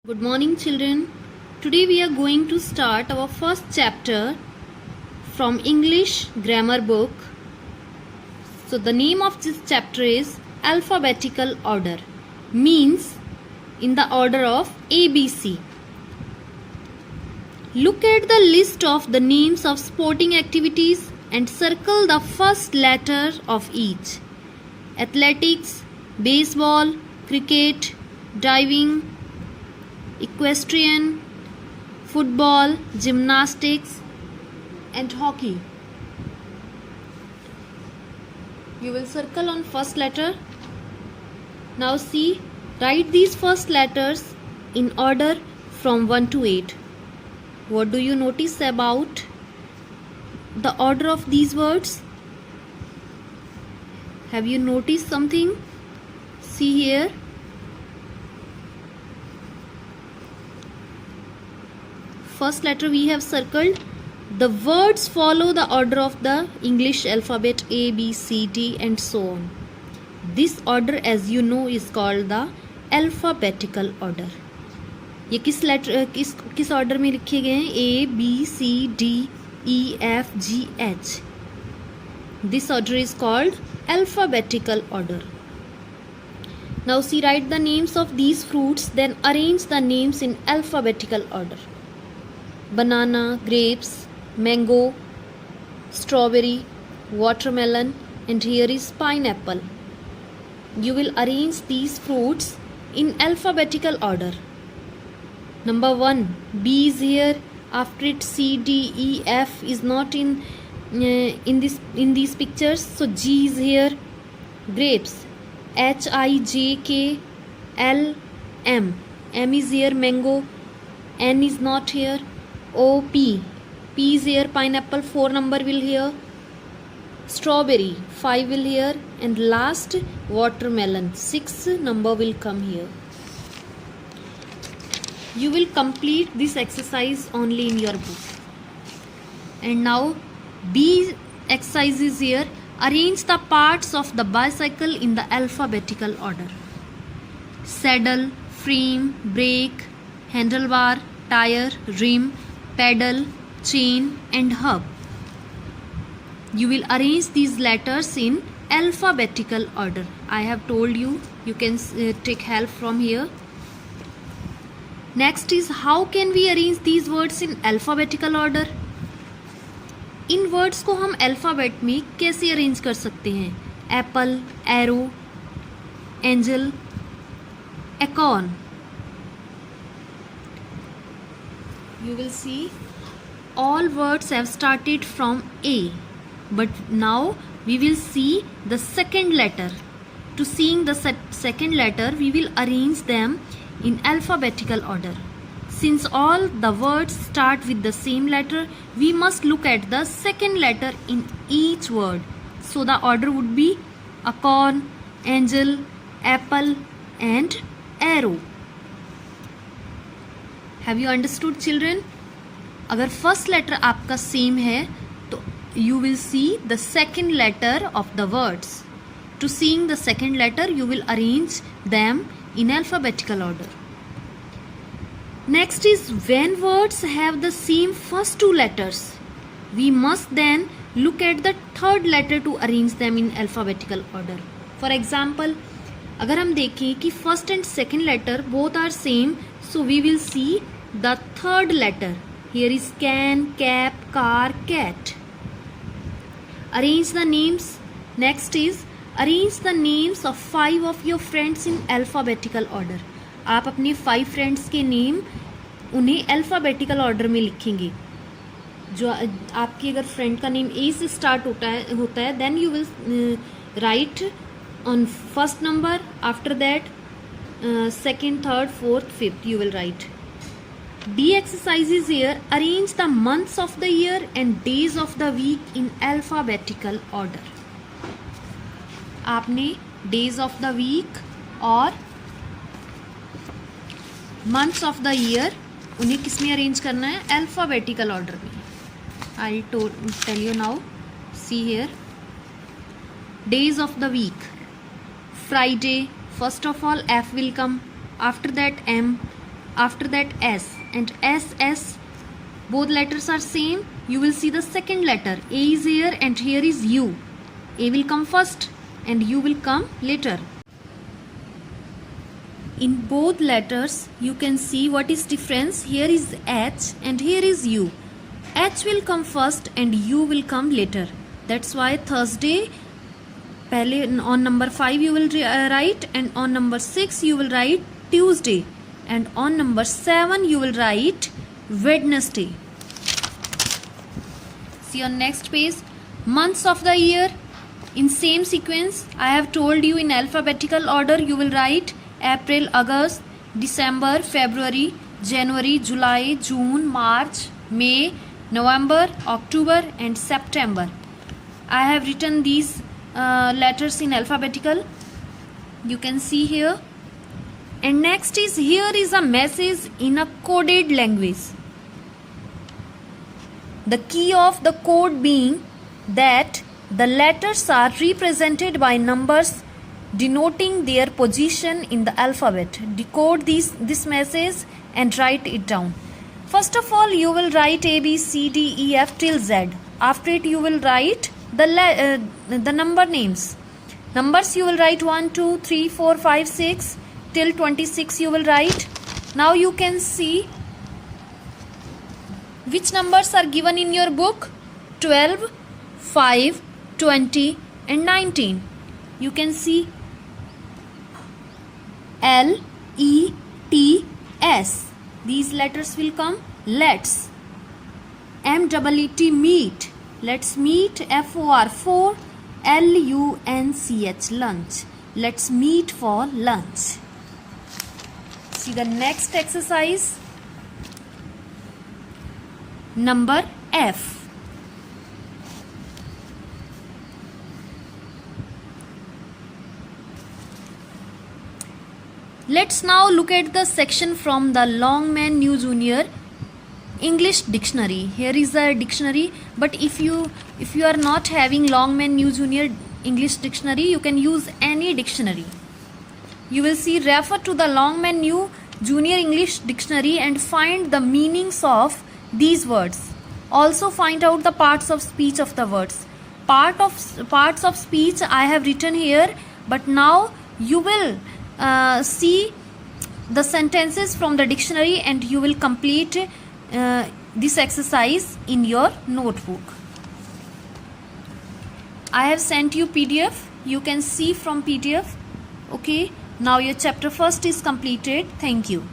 Good morning, children. Today we are going to start our first chapter from English grammar book. So the name of this chapter is alphabetical order, means in the order of ABC. Look at the list of the names of sporting activities and circle the first letter of each. Athletics, baseball, cricket, diving, equestrian, football, gymnastics and hockey. You will circle on first letter. Now see, write these first letters in order from 1 to 8. What do you notice about the order of these words? Have you noticed something? See here. First letter we have circled. The words follow the order of the English alphabet A, B, C, D and so on. This order, as you know, is called the alphabetical order. ये किस order में लिखे गए हैं? A, B, C, D, E, F, G, H. This order is called alphabetical order. Now see, write the names of these fruits, then arrange the names in alphabetical order. Banana, grapes, mango, strawberry, watermelon, and here is pineapple. You will arrange these fruits in alphabetical order. Number 1, B is here. After it, C, D, E, F is not in these pictures. So G is here. Grapes, H, I, J, K, L, M. M is here. Mango, N is not here. O, P. P is here. Pineapple, 4 number will here. Strawberry, 5 will here. And last, watermelon, 6 number will come here. You will complete this exercise only in your book. And now B exercise is here. Arrange the parts of the bicycle in the alphabetical order. Saddle, frame, brake, handlebar, tire, rim, pedal, chain and hub. You will arrange these letters in alphabetical order. I have told you, you can take help from here. Next is, how can we arrange these words in alphabetical order? In words को हम alphabet में कैसे arrange कर सकते हैं? Apple, arrow, angel, acorn. You will see all words have started from A, but now we will see the second letter. To seeing the second letter, we will arrange them in alphabetical order. Since all the words start with the same letter, we must look at the second letter in each word. So the order would be acorn, angel, apple and arrow. Have you understood, children? अगर first letter आपका same है तो you will see the second letter of the words. To seeing the second letter, you will arrange them in alphabetical order. Next is, when words have the same first two letters, we must then look at the third letter to arrange them in alphabetical order. For example, अगर हम देखें कि first and second letter both are same, so we will see the third letter. Here is can, cap, car, cat. Arrange the names. Next is, arrange the names of 5 of your friends in alphabetical order. आप अपने 5 friends के name उन्हें alphabetical order में लिखेंगे. जो आपकी अगर friend का नेम ए से स्टार्ट होता है then you will write on first number, after that second, third, fourth, fifth you will write. D exercise is here. Arrange the months of the year and days of the week in alphabetical order. आपने days of the week और months of the year उन्हें किस में arrange करना है? alphabetical order में. I'll tell you now. See here. Days of the week. Friday. First of all F will come. After that M. after that S, and S, both letters are same. You will see the second letter. A is here and here is U. A will come first and U will come later. In both letters you can see what is difference. Here is H and here is U. H will come first and U will come later. That's why Thursday pehle on number 5 you will write, and on number 6 you will write Tuesday, and on number 7 you will write Wednesday. See on next page, months of the year in same sequence. I have told you in alphabetical order you will write April, August, December, February, January, July, June, March, May, November, October and September. I have written these letters in alphabetical. You can see here. And next is, here is a message in a coded language. The key of the code being that the letters are represented by numbers denoting their position in the alphabet. Decode this message and write it down. First of all, you will write A, B, C, D, E, F till Z. After it, you will write the number names. Numbers you will write 1, 2, 3, 4, 5, 6 till 26 you will write. Now you can see which numbers are given in your book. 12, 5, 20 and 19. You can see L, E, T, S. These letters will come. Let's. M-E-E-T, meet. Let's meet. F-O-R, for. L-U-N-C-H, lunch. Let's meet for lunch. See the next exercise. Number F. Let's now look at the section from the Longman New Junior English Dictionary. Here is a dictionary, but if you are not having Longman New Junior English Dictionary, you can use any dictionary. You will see, refer to the Longman New Junior English Dictionary and find the meanings of these words. Also find out the parts of speech of the words. Parts of speech I have written here, but now you will see the sentences from the dictionary and you will complete this exercise in your notebook. I have sent you PDF. You can see from PDF. Okay, now your chapter first is completed. Thank you.